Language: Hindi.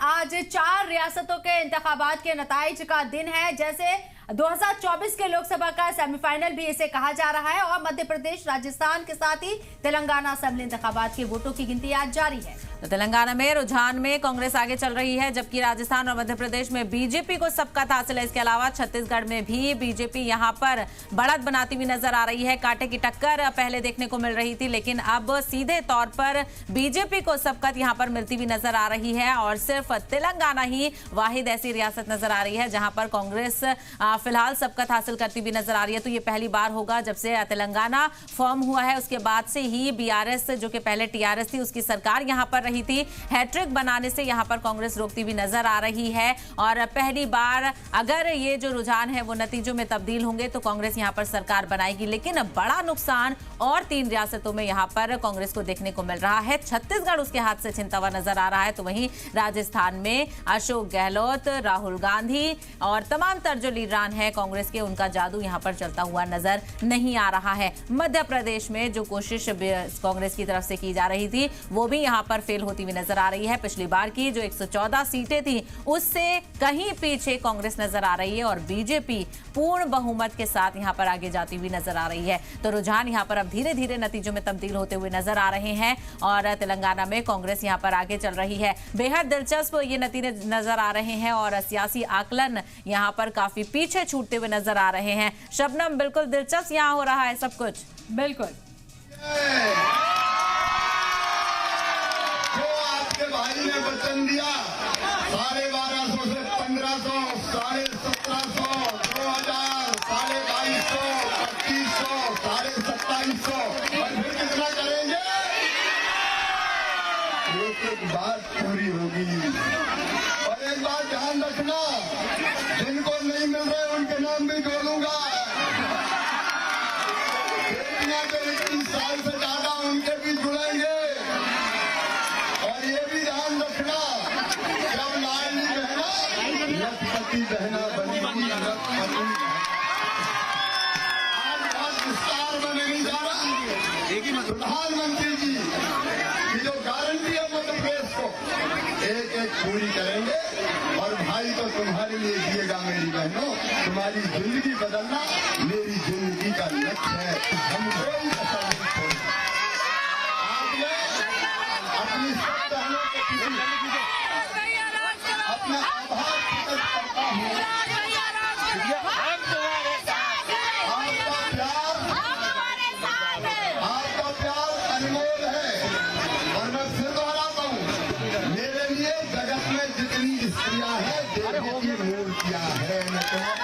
आज 4 रियासतों के इंतखाबात के नताइज का दिन है। जैसे 2024 के लोकसभा का सेमीफाइनल भी इसे कहा जा रहा है और मध्य प्रदेश, राजस्थान के साथ ही तेलंगाना असेंबली इंतखाबात के वोटों की गिनती आज जारी है। तो तेलंगाना में रुझान में कांग्रेस आगे चल रही है, जबकि राजस्थान और मध्य प्रदेश में बीजेपी को सबकत हासिल है। इसके अलावा छत्तीसगढ़ में भी बीजेपी यहां पर बढ़त बनाती हुई नजर आ रही है। कांटे की टक्कर पहले देखने को मिल रही थी, लेकिन अब सीधे तौर पर बीजेपी को सबकत यहां पर मिलती हुई नजर आ रही है और सिर्फ तेलंगाना ही वाहिद ऐसी रियासत नजर आ रही है जहां पर कांग्रेस फिलहाल सबकत हासिल करती हुई नजर आ रही है। तो ये पहली बार होगा जब से तेलंगाना फॉर्म हुआ है, उसके बाद से ही बीआरएस जो कि पहले टीआरएस थी उसकी सरकार यहां पर रही थी, हैट्रिक बनाने से यहां पर कांग्रेस रोकती हुई नजर आ रही है। और पहली बार अगर ये जो रुझान है वो नतीजों में तब्दील होंगे तो कांग्रेस यहां पर सरकार बनाएगी, लेकिन बड़ा नुकसान और 3 रियासतों में यहां पर कांग्रेस को देखने को मिल रहा है। छत्तीसगढ़ उसके हाथ से छिनता हुआ नजर आ रहा है, तो वहीं राजस्थान में अशोक गहलोत, राहुल गांधी और तमाम तर जो लीडरान है कांग्रेस के, उनका जादू यहां पर चलता हुआ नजर नहीं आ रहा है। मध्य प्रदेश में जो कोशिश कांग्रेस की तरफ से की जा रही थी वो भी यहां पर फेल होती हुई नजर आ रही है। पिछली बार की जो 114 सीटें थी उससे कहीं पीछे कांग्रेस नजर आ रही है और बीजेपी पूर्ण बहुमत के साथ यहां पर आगे जाती हुई नजर आ रही है। तो रुझान यहां पर अब धीरे धीरे नतीजों में तब्दील होते हुए नजर आ रहे हैं और तेलंगाना में कांग्रेस यहां पर आगे चल रही है। बेहद दिलचस्प ये नतीजे नजर आ रहे हैं और सियासी आकलन यहां पर काफी पीछे छूटते हुए नजर आ रहे हैं। शबनम, बिल्कुल दिलचस्प यहां हो रहा है सब कुछ। बिल्कुल जो आपके भाई ने वचन दिया 1250 से 1500, 1750, 2000, 2250, 2500, 2750 और फिर कितना करेंगे? एक बात पूरी होगी। और एक बात ध्यान रखना, जिनको नहीं मिल रहे उनके नाम भी जोड़ूंगा। बेटियां जो 21 साल से ज्यादा उनके भी जुड़ेंगे। और ये भी ध्यान रखना, जब लाडली बहना लखपति बहना बनेगी, लखपति। आज बहुत विस्तार में नहीं जा रहा। प्रधानमंत्री जी की जो गारंटी है मध्य प्रदेश को एक एक पूरी करेंगे। और भाई तो तुम्हारे लिए जिएगा मेरी बहनों, तुम्हारी जिंदगी बदलना मेरी जिंदगी का लक्ष्य है। हम कोई कसर नहीं छोड़ेंगे। आज मैं अपनी सब बहनों को अपना आभार प्रकट करता हूँ। आपका प्यार अनमोल है और मैं फिर दोहराता हूँ, मेरे लिए जगत में जितनी स्त्रियां हैं देवी की मूर्तियां हैं।